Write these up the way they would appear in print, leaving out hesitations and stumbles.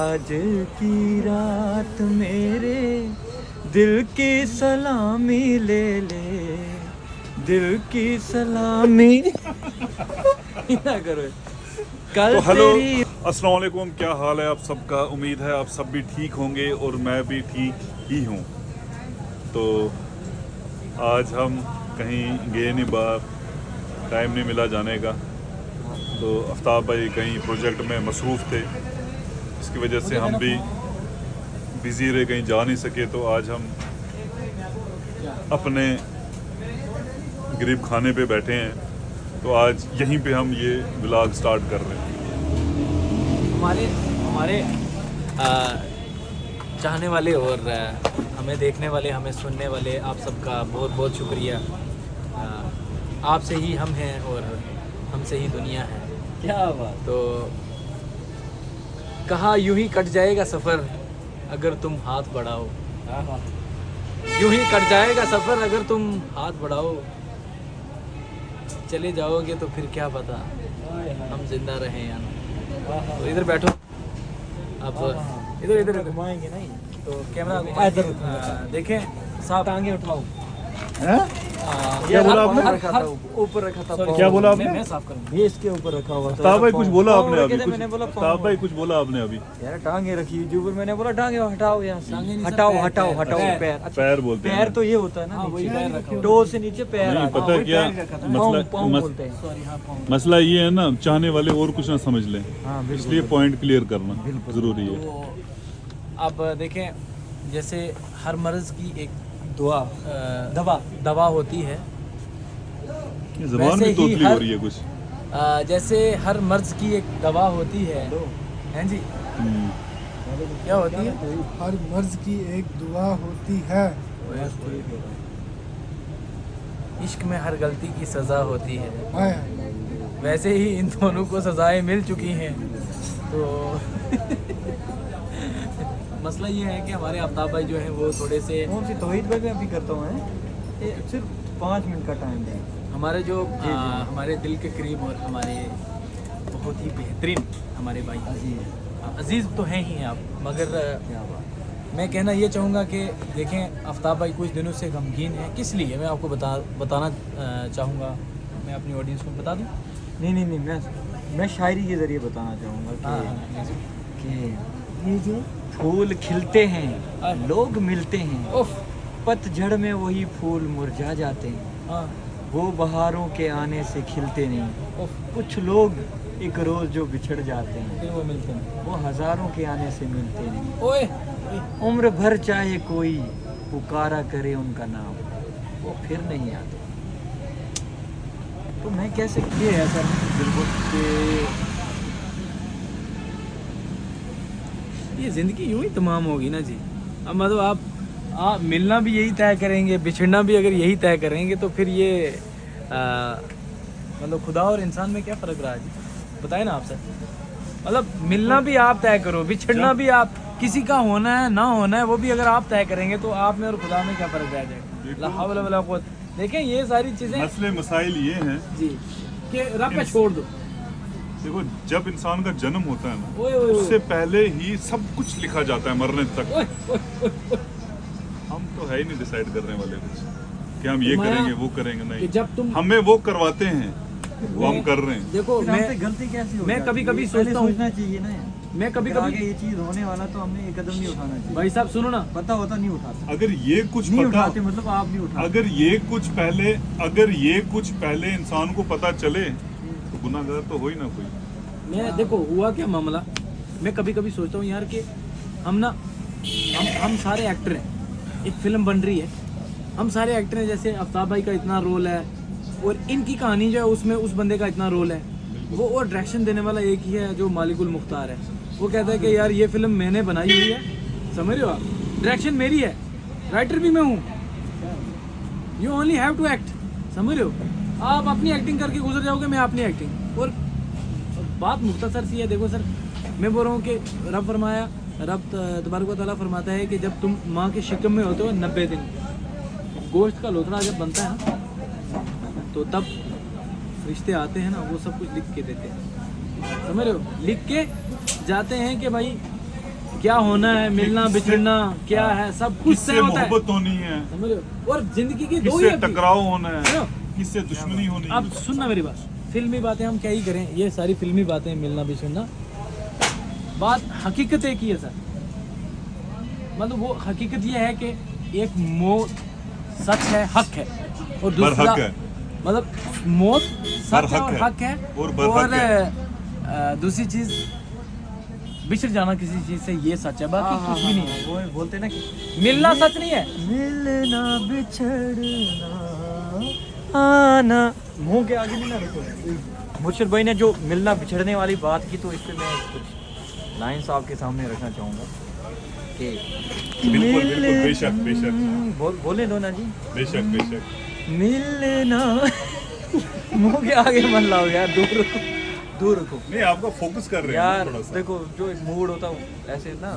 आज की रात मेरे दिल की सलामी ले ले, दिल की सलामी ना करो कल तो हेलो तेरी। अस्सलाम वालेकुम, क्या हाल है आप सबका। उम्मीद है आप सब भी ठीक होंगे और मैं भी ठीक ही हूँ। तो आज हम कहीं गए नहीं बाहर, टाइम नहीं मिला जाने का। तो आफ्ताब भाई कहीं प्रोजेक्ट में मसरूफ़ थे, इसकी वजह से हम भी बिज़ी रहे, कहीं जा नहीं सके। तो आज हम अपने गरीब खाने पे बैठे हैं। तो आज यहीं पे हम ये व्लॉग स्टार्ट कर रहे हैं। हमारे चाहने वाले और हमें देखने वाले, हमें सुनने वाले आप सबका बहुत बहुत शुक्रिया। आपसे ही हम हैं और हमसे ही दुनिया है। क्या बात। तो कहा यूं ही कट जाएगा सफ़र अगर तुम हाथ बढ़ाओ, यूं ही कट जाएगा सफ़र अगर तुम हाथ बढ़ाओ, चले जाओगे तो फिर क्या पता हम जिंदा रहें या ना। तो इधर बैठो अब, इधर इधर घुमाएंगे नहीं तो कैमरा इधर देखें साहब, टांगे उठाओ। क्या बोला आपने? ऊपर रखा था। क्या बोला आपने? मैं साफ करूंगा। ये इसके ऊपर रखा हुआ था। आफ्ताब भाई कुछ बोला आपने अभी? मैंने बोला आफ्ताब भाई कुछ बोला आपने अभी? यार टांगे रखी जो ऊपर, मैंने बोला टांगे हटाओ यहाँ से, हटाओ हटाओ हटाओ पैर। अच्छा, पैर बोलते हैं। पैर तो ये होता है ना, वही पैर रखा, टो से नीचे पैर। नहीं पता क्या मसला ये है ना, चाहने वाले और कुछ ना समझ लें, इसलिए पॉइंट क्लियर करना जरूरी है। अब देखें, जैसे हर मर्ज की एक दवा होती है, ज़बान भी तोतली हो रही है कुछ। जैसे हर मर्ज की एक दवा होती है, हैं जी? क्या होती है? हर मर्ज की एक दुआ होती है। इश्क में हर गलती की सज़ा होती है। हाय वैसे ही इन दोनों को सज़ाएं मिल चुकी हैं। तो मसला ये है कि हमारे आफ्ताब भाई जो हैं वो थोड़े से, तौहीद भाई मैं अभी करता हूँ, सिर्फ 5 मिनट का टाइम दें। हमारे जो हमारे दिल के करीब और हमारे बहुत ही बेहतरीन हमारे भाई अजीज़ तो हैं ही आप, मगर मैं कहना ये चाहूँगा कि देखें, आफ्ताब भाई कुछ दिनों से गमगीन है। किस लिए मैं आपको बताना चाहूँगा, मैं अपनी ऑडियंस को बता दूँ? नहीं, मैं शायरी के ज़रिए बताना चाहूँगा कि ये जो फूल खिलते हैं, लोग मिलते हैं, पतझड़ में वही फूल मुरझा जाते हैं। वो बहारों के आने से खिलते नहीं, कुछ लोग एक रोज़ जो बिछड़ जाते हैं, फिर वो मिलते हैं, वो हज़ारों के आने से मिलते नहीं। उम्र भर चाहे कोई पुकारा करे उनका नाम, वो फिर नहीं आते। तो मैं कैसे किए है सर, बिल्कुल कि ये ज़िंदगी यूँ ही तमाम होगी ना जी। अब मतलब आप मिलना भी यही तय करेंगे, बिछड़ना भी अगर यही तय करेंगे, तो फिर ये मतलब खुदा और इंसान में क्या फ़र्क रहा जी? बताए ना आपसे। मतलब मिलना भी आप तय करो, बिछड़ना भी आप, किसी का होना है ना होना है वो भी अगर आप तय करेंगे, तो आप में और खुदा में क्या फ़र्क रह जाएगा? ला हौल वला कुव्वत। देखें ये सारी चीज़ें, मसले मसाइल ये हैं जी कि रब पे छोड़ दो। देखो, जब इंसान का जन्म होता है ना, ओए ओए उससे पहले ही सब कुछ लिखा जाता है मरने तक। हम तो है ही नहीं डिसाइड करने वाले कुछ कि हम ये करेंगे वो करेंगे, नहीं। जब तुम हमें वो करवाते हैं, वो हम कर रहे हैं। देखो, गलती कैसी हो मैं जाती है? कभी-कभी पहले सोचता हूँ, सोचना चाहिए ना यार। मैं कभी आगे कभी ये चीज़ होने वाला तो हमने एक कदम नहीं उठाना चाहिए। भाई साहब सुनो ना, पता होता नहीं उठाते, अगर ये कुछ नहीं पता, उठाते, मतलब आप नहीं उठाते। अगर ये कुछ पहले इंसान को पता चले तो गुनाहगार तो हो ही ना कोई। मैं देखो हुआ क्या मामला, मैं कभी कभी सोचता हूँ यार कि हम सारे एक्टर हैं, एक फिल्म बन रही है, हम सारे एक्टर हैं। जैसे आफ्ताब भाई का इतना रोल है और इनकी कहानी जो है उसमें उस बंदे का इतना रोल है, वो और डायरेक्शन देने वाला एक ही है जो मालिकुल मुख्तार है। वो कहता है कि यार ये फिल्म मैंने बनाई हुई है, समझ रहे हो आप, डायरेक्शन मेरी है, राइटर भी मैं हूँ, you only have to act, समझ रहे हो। आप अपनी एक्टिंग करके गुजर जाओगे, मैं अपनी एक्टिंग। और बात मुख्तसर सी है, देखो सर, मैं बोल रहा हूँ कि रब तबारक व तआला फरमाता है कि जब तुम माँ के शिकम में होते हो 90 दिन, गोश्त का लोथड़ा जब बनता है ना, तो तब रिश्ते आते हैं ना, वो सब कुछ लिख के देते हैं, समझ रहे हो, लिख के जाते हैं कि भाई क्या होना है, मिलना बिछड़ना क्या है, सब कुछ किससे तय होता है, मोहब्बत होनी है, समझ रहे हो? और जिंदगी की दो ही किससे है। टकराव होना है, सुनो, किससे दुश्मनी होनी है। अब सुनना मेरी बात, फिल्मी बातें हम क्या ही करें, ये सारी फिल्मी बातें, मिलना बिछड़ना, बात हकीकत एक ही है सर। मतलब वो हकीकत ये है कि एक मौत सच है, हक है, और दूसरा हक है। मतलब मौत सच है और हक है, और बरहक दूसरी चीज बिछड़ जाना किसी चीज से, ये सच है, बाकी कुछ भी नहीं है। वो बोलते हैं ना कि मिलना सच नहीं है। मिलना बिछड़ना आना, मुंह के आगे नहीं ना रखो। मुर्शिद भाई ने जो मिलना बिछड़ने वाली बात की, तो इस पे मैं कुछ लाइंस आपके सामने रखना चाहूँगा कि बिल्कुल बिल्कुल, बेशक बेशक बोले दो ना जी। बेशक बेशक। मिलना मुंह के आगे मत लाओ यार, दूर रखो, दूर रखो नहीं, आपका फोकस कर रहे हैं यार। थोड़ा सा। देखो जो एक मूड होता है ऐसे ना,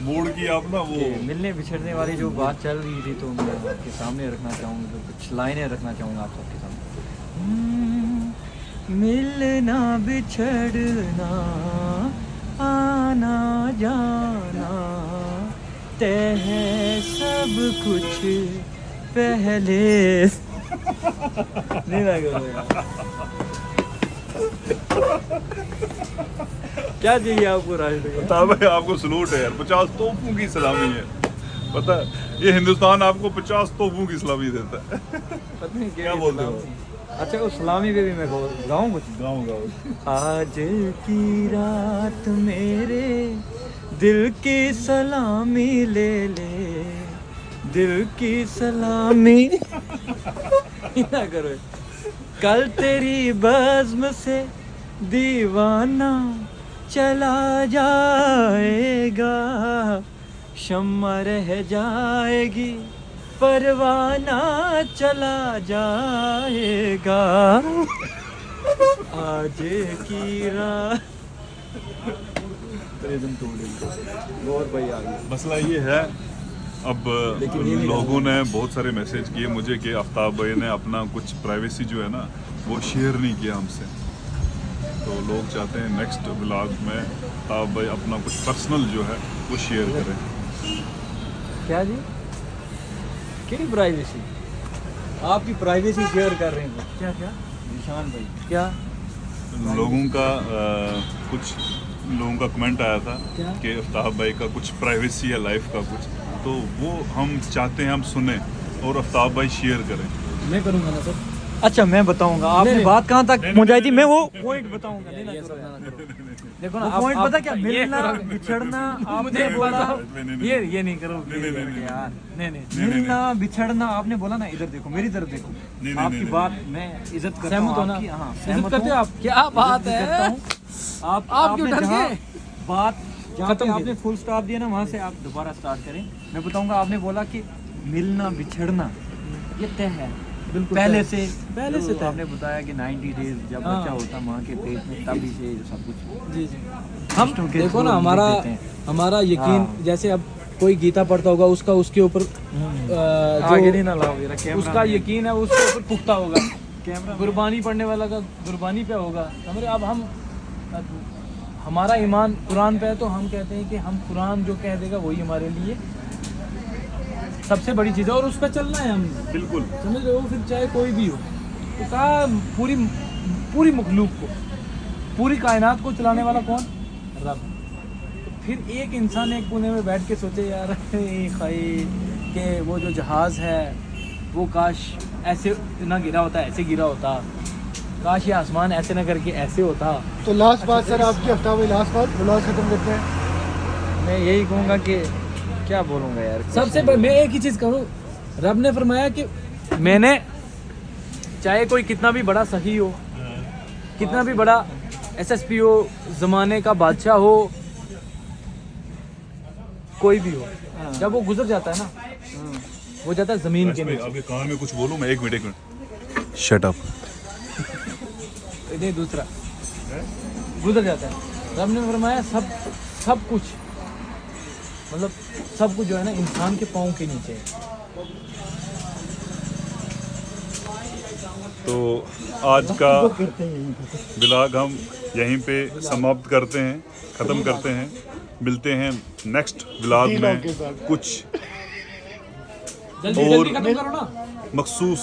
मूड की आप ना वो कि मिलने बिछड़ने वाली जो बात चल रही थी, तो मैं आपके सामने रखना चाहूँगा, तो कुछ लाइनें रखना चाहूँगा आप सबके सामने। मिलना बिछड़ना आना जाना तय है सब कुछ पहले। नहीं लगा यार, क्या चाहिए आपको राज? बता भाई, आपको सलूट है यार, 50 तोपों की सलामी है, पता है ये हिंदुस्तान आपको 50 तोपों की सलामी देता है। पता नहीं क्या बोलते हो? अच्छा, उस सलामी पे भी मैं गाऊँ कुछ? गाँव आज की रात मेरे दिल की सलामी ले ले, दिल की सलामी ना करो। कल तेरी बज़्म से दीवाना चला जाएगा, शम्मा रह जाएगी, परवाना चला जाएगा। आज की रात तुम तोड़ और भाई आ गए। मसला ये है, अब लोगों ने बहुत सारे मैसेज किए मुझे कि आफ्ताब भाई ने अपना कुछ प्राइवेसी जो है ना वो शेयर नहीं किया हमसे, तो लोग चाहते हैं नेक्स्ट व्लॉग में आफ्ताब भाई अपना कुछ पर्सनल जो है वो शेयर करें। क्या जी? क्या प्राइवेसी? आपकी प्राइवेसी शेयर कर रहे हैं? क्या क्या निशान भाई क्या लोगों का कुछ लोगों का कमेंट आया था क्या? कि आफ्ताब भाई का कुछ प्राइवेसी है लाइफ का कुछ, तो वो हम चाहते हैं हम सुने और आफ्ताब भाई शेयर करें। मैं करूँगा ना सर। अच्छा, मैं बताऊंगा आपने नहीं, बात कहाँ तक पहुंचाई थी, मैं वो पॉइंट बताऊंगा। ये सब ना करो। देखो ना, वो पॉइंट आप- पता क्या, ये मिलना करो। बिछड़ना मुझे आपने बोला, नहीं, ये नहीं करो नहीं, यार, नहीं मिलना बिछड़ना आपने बोला ना। इधर देखो, मेरी तरफ देखो, नहीं, आपकी नहीं, बात मैं इज्जत करता सहमत हो हूँ ना? आपकी। हाँ, इज्जत करते हो आप? क्या बात इज्जत करता है? हूँ। आप क्यों आपने डर जहाँ गए? बात जहाँ पे खत्म आपने फुल स्टॉप दिया ना, वहाँ से आप दोबारा स्टार्ट करें। मैं बताऊंगा, आपने बोला कि मिलना बिछड़ना ये तय है बिल्कुल पहले तय। से। पहले से तो तय। आपने बताया कि 90 डेज जब हाँ। बच्चा होता माँ के पेट में, तभी से सब कुछ जी जी। हम सिस्टम के देखो थ्रू ना, लिख हमारा देते हैं। हमारा यकीन, हाँ। जैसे अब कोई गीता पढ़ता होगा उसका उसके ऊपर आगे नहीं जो ना लाओ मेरा कैमरा, उसका यकीन है उसके ऊपर पुख्ता होगा। कैमरा गुरबानी पढ़ने वाला का गुरबानी पे होगा। समझ रहे? अब हम हमारा ईमान कुरान पे है, तो हम कहते हैं कि हम कुरान जो कह देगा वही हमारे लिए सबसे बड़ी चीज़ है, और उस पर चलना है हम। बिल्कुल समझ रहे हो? फिर चाहे कोई भी हो, तो कहा पूरी पूरी मखलूक को, पूरी कायनात को चलाने वाला कौन? रब। तो फिर एक इंसान एक कोने में बैठ के सोचे यार खाई कि वो जो जहाज़ है वो काश ऐसे ना गिरा होता, ऐसे गिरा होता, काश ये आसमान ऐसे ना करके ऐसे होता। तो लास्ट बात सर आपकी, आफ्ताब भाई लास्ट बात, व्लॉग खत्म करते हैं। मैं यही कहूँगा कि क्या बोलूँगा यार, सबसे मैं एक ही चीज़ कहूँ, रब ने फरमाया कि मैंने, चाहे कोई कितना भी बड़ा सही हो, कितना भी बड़ा SSP हो, ज़माने का बादशाह हो, कोई भी हो, जब वो गुजर जाता है ना, वो जाता है ज़मीन के नीचे। आपके कान में कुछ बोलूं मैं? एक मिनट शट अप। नहीं, दूसरा गुजर जाता है। रब ने फरमाया सब कुछ, मतलब सब कुछ जो है ना इंसान के पाँव के नीचे है। तो आज का व्लॉग हम यहीं पे समाप्त करते हैं, ख़त्म करते हैं। मिलते हैं नेक्स्ट व्लॉग Vlog में के साथ। कुछ जल्दी और जल्दी खत्म करो ना। मखसूस